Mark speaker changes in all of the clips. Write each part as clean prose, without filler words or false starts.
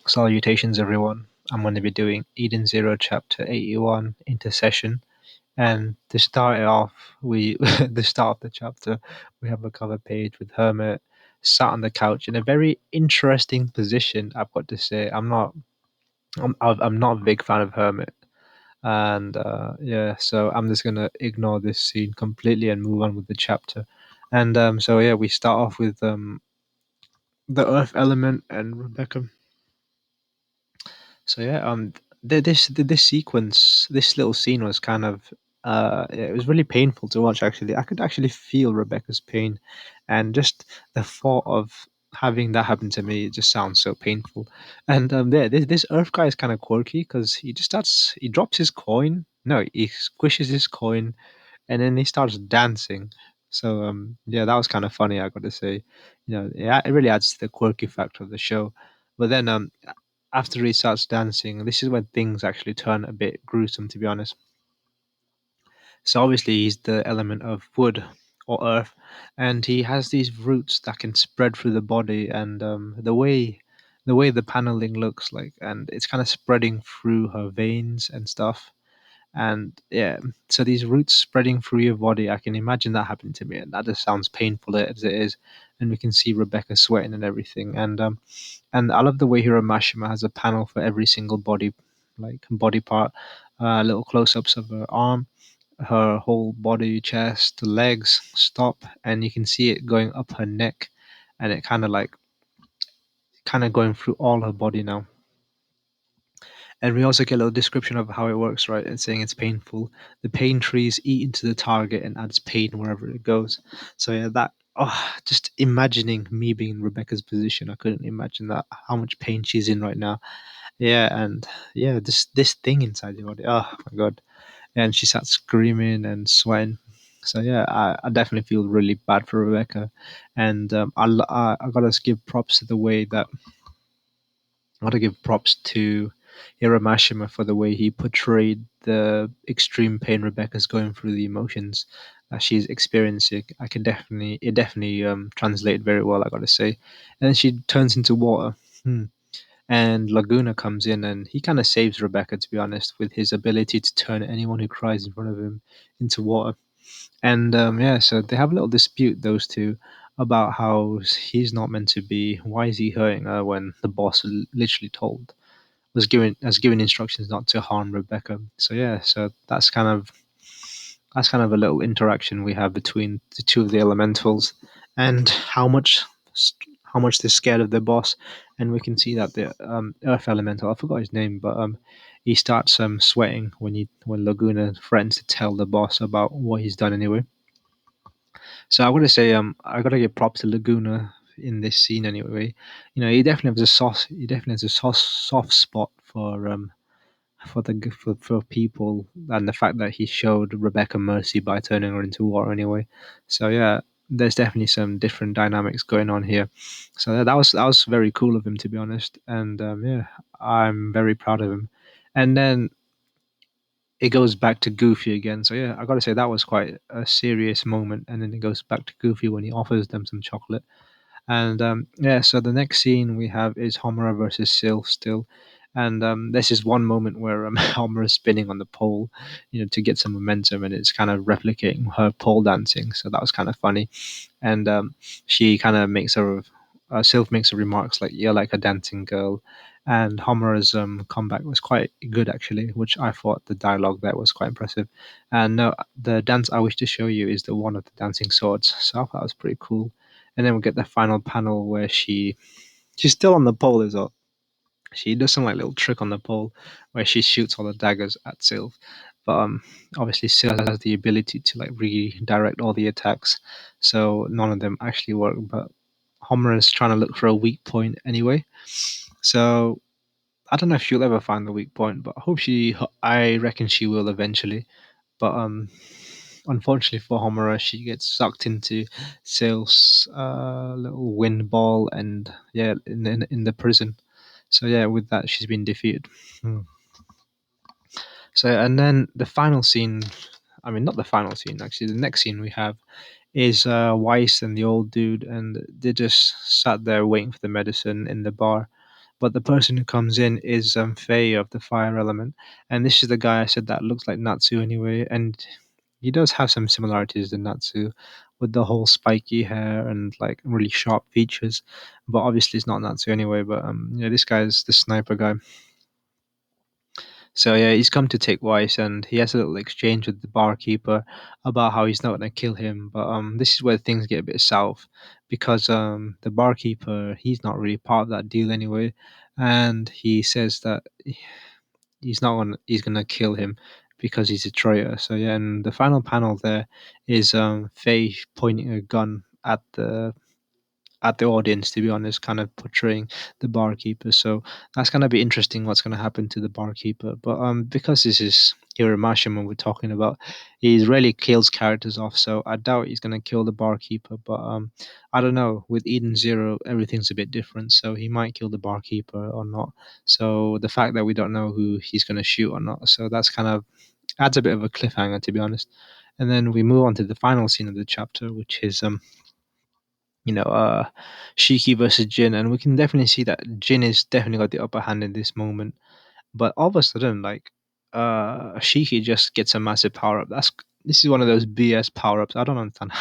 Speaker 1: Salutations, everyone. I'm going to be doing Eden Zero Chapter 81 Intercession. And to start it off, the start of the chapter, we have a cover page with Hermit sat on the couch in a very interesting position. I've got to say, I'm not a big fan of Hermit, and yeah, so I'm just gonna ignore this scene completely and move on with the chapter. And so yeah, we start off with the Earth element and Rebecca. So yeah, this sequence, this little scene was kind of yeah, it was really painful to watch. Actually, I could actually feel Rebecca's pain, and just the thought of having that happen to me, it just sounds so painful. And yeah, this Earth guy is kind of quirky because he drops his coin. No, he squishes his coin, and then he starts dancing. So yeah, that was kind of funny. I got to say, yeah, it really adds to the quirky factor of the show. But then after he starts dancing, this is when things actually turn a bit gruesome, to be honest. So obviously he's the element of wood or earth, and he has these roots that can spread through the body, and the way the paneling looks like, and it's kind of spreading through her veins and stuff. And yeah, so these roots spreading through your body, I can imagine that happening to me, and that just sounds painful as it is. And we can see Rebecca sweating and everything. And I love the way Hiramashima has a panel for every single body part, little close-ups of her arm, her whole body, chest, legs stop, and you can see it going up her neck, and it kind of going through all her body now. And we also get a little description of how it works, right? And saying it's painful. The pain trees eat into the target and adds pain wherever it goes. So yeah, just imagining me being in Rebecca's position, I couldn't imagine that how much pain she's in right now. Yeah, and yeah, this thing inside your body. Oh my god! And she starts screaming and sweating. So yeah, I definitely feel really bad for Rebecca, and I gotta give props to the way that I want to give props to Hiramashima for the way he portrayed the extreme pain Rebecca's going through, the emotions that she's experiencing. It definitely translated very well, I gotta say. And then she turns into water. And Laguna comes in and he kind of saves Rebecca, to be honest, with his ability to turn anyone who cries in front of him into water. And yeah, so they have a little dispute, those two, about how he's not meant to be. Why is he hurting her when the boss literally told was given instructions not to harm Rebecca? So yeah, so that's kind of a little interaction we have between the two of the elementals, and how much they're scared of their boss. And we can see that the Earth elemental, I forgot his name, but he starts sweating when Laguna threatens to tell the boss about what he's done anyway. So I want to say I gotta give props to Laguna in this scene anyway. He definitely has a soft spot for people, and the fact that he showed Rebecca mercy by turning her into water anyway. So yeah, there's definitely some different dynamics going on here. So that was very cool of him, to be honest, and yeah, I'm very proud of him. And then it goes back to Goofy again. So yeah, I got to say that was quite a serious moment, and then it goes back to Goofy when he offers them some chocolate. And yeah, so the next scene we have is Homura versus Sylph still. And this is one moment where Homura is spinning on the pole, to get some momentum, and it's kind of replicating her pole dancing. So that was kind of funny. And she kind of Sylph makes her remarks like, "You're like a dancing girl." And Homura's comeback was quite good, actually, which I thought the dialogue there was quite impressive. And no, the dance I wish to show you is the one of the dancing swords. So I thought that was pretty cool. And then we get the final panel where she's still on the pole as well. She does some like little trick on the pole where she shoots all the daggers at Sylph. But obviously Sylph has the ability to like redirect all the attacks, so none of them actually work. But Homer is trying to look for a weak point anyway. So I don't know if she'll ever find the weak point, but I reckon she will eventually. But unfortunately for Homura, she gets sucked into Sylph's little wind ball, and yeah, in the prison. So yeah, with that, she's been defeated. Hmm. So and then the final scene, I mean, not the final scene actually. The next scene we have is Weiss and the old dude, and they just sat there waiting for the medicine in the bar. but the person who comes in is Faye of the fire element, and this is the guy I said that looks like Natsu anyway, and he does have some similarities to Natsu with the whole spiky hair and like really sharp features, but obviously it's not Natsu anyway. But this guy's the sniper guy. So yeah, he's come to take Weiss, and he has a little exchange with the barkeeper about how he's not gonna kill him. But this is where things get a bit south, because the barkeeper, he's not really part of that deal anyway, and he says that he's gonna kill him because he's a traitor. So yeah, and the final panel there is Faye pointing a gun at the audience, to be honest, kind of portraying the barkeeper. So that's gonna be interesting what's gonna happen to the barkeeper. But because this is Hiro Mashima we're talking about, he really kills characters off, so I doubt he's gonna kill the barkeeper. But I don't know. With Eden Zero, everything's a bit different, so he might kill the barkeeper or not. So the fact that we don't know who he's gonna shoot or not, so that's kind of adds a bit of a cliffhanger, to be honest. And then we move on to the final scene of the chapter, which is Shiki versus Jin, and we can definitely see that Jin is definitely got the upper hand in this moment. But all of a sudden, like, Shiki just gets a massive power up. This is one of those BS power ups. I don't understand.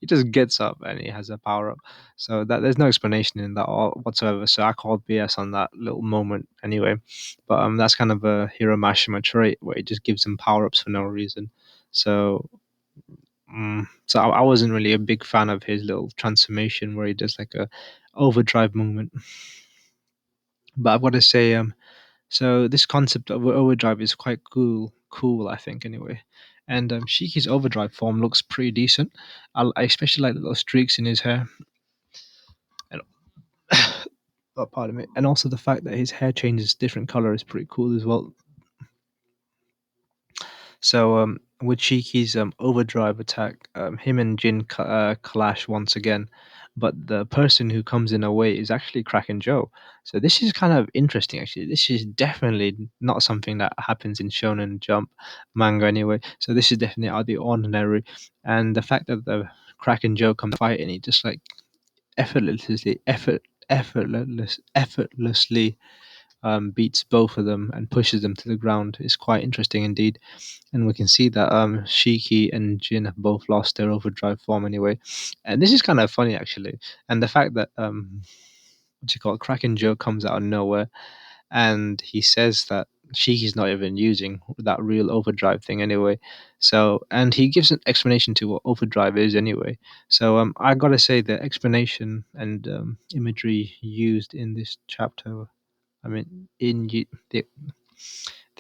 Speaker 1: He just gets up and he has a power up. So that there's no explanation in that all whatsoever. So I called BS on that little moment anyway. But that's kind of a Hiro Mashima trait where he just gives them power ups for no reason. So I wasn't really a big fan of his little transformation where he does like a overdrive movement. But I've got to say, so this concept of overdrive is quite cool, I think, anyway. And Shiki's overdrive form looks pretty decent. I especially like the little streaks in his hair, and oh, pardon me, and also the fact that his hair changes different color is pretty cool as well. So with Shiki's overdrive attack, him and Jin clash once again, but the person who comes in a way is actually Kraken Joe. So this is kind of interesting, actually. This is definitely not something that happens in Shonen Jump manga anyway. So this is definitely out of the ordinary, and the fact that the Kraken Joe comes fight and he just like effortlessly beats both of them and pushes them to the ground is quite interesting indeed. And we can see that Shiki and Jin have both lost their overdrive form anyway. And this is kind of funny actually. And the fact that what you call it, Kraken Joe comes out of nowhere and he says that Shiki's not even using that real overdrive thing anyway. So and he gives an explanation to what overdrive is anyway. So I gotta say the explanation and imagery used in this chapter, I mean, the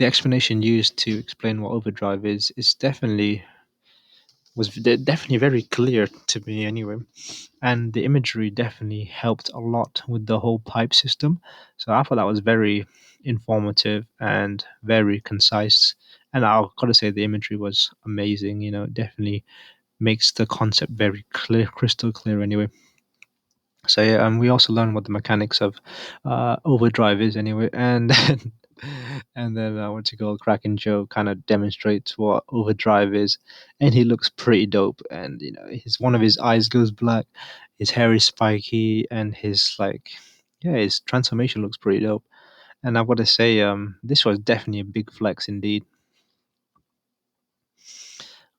Speaker 1: explanation used to explain what overdrive is definitely very clear to me anyway, and the imagery definitely helped a lot with the whole pipe system. So I thought that was very informative and very concise. And I've got to say the imagery was amazing. It definitely makes the concept very clear, crystal clear. Anyway. So yeah, and we also learn what the mechanics of overdrive is anyway, and and then what you call Kraken Joe kind of demonstrates what overdrive is, and he looks pretty dope. And his one of his eyes goes black, his hair is spiky, and his like, yeah, his transformation looks pretty dope. And I've got to say, this was definitely a big flex indeed.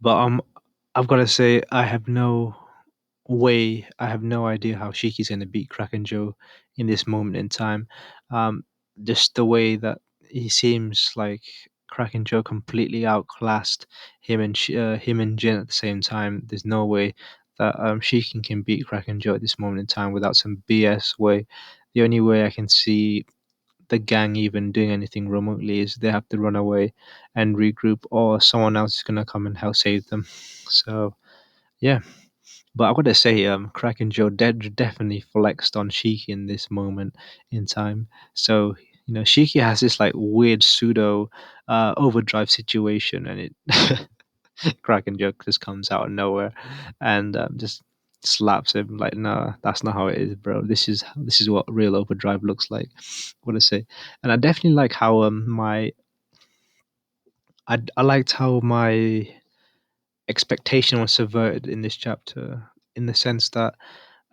Speaker 1: But I've got to say, I have no idea how Shiki's going to beat Kraken Joe in this moment in time. Um, just the way that he seems like Kraken Joe completely outclassed him and Jin at the same time. There's no way that Shiki can beat Kraken Joe at this moment in time without some BS way. The only way I can see the gang even doing anything remotely is they have to run away and regroup, or someone else is gonna come and help save them. So yeah, but I gotta say, Kraken Joe definitely flexed on Shiki in this moment in time. So Shiki has this like weird pseudo overdrive situation, and it Kraken Joe just comes out of nowhere and just slaps him like, no, that's not how it is, bro. This is what real overdrive looks like. What I say, and I definitely like how I liked how my expectation was subverted in this chapter, in the sense that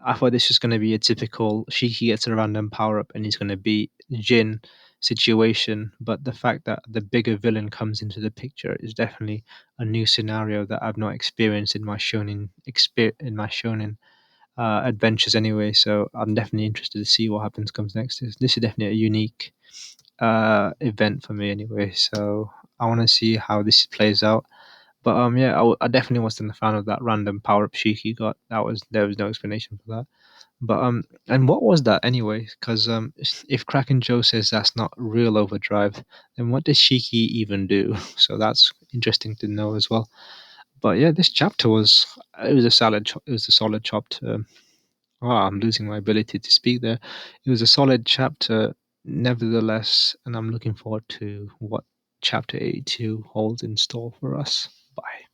Speaker 1: I thought this was going to be a typical Shiki gets a random power up and he's going to beat Jin situation, but the fact that the bigger villain comes into the picture is definitely a new scenario that I've not experienced in my shonen adventures anyway. So I'm definitely interested to see what happens comes next. This is definitely a unique event for me anyway. So I want to see how this plays out. But yeah, I definitely wasn't a fan of that random power up Shiki got. There was no explanation for that. But and what was that anyway? Because if Kraken Joe says that's not real overdrive, then what does Shiki even do? So that's interesting to know as well. But yeah, this chapter was it was a it was a solid chapter. Oh, I'm losing my ability to speak there. It was a solid chapter, nevertheless, and I'm looking forward to what chapter 82 holds in store for us. Bye.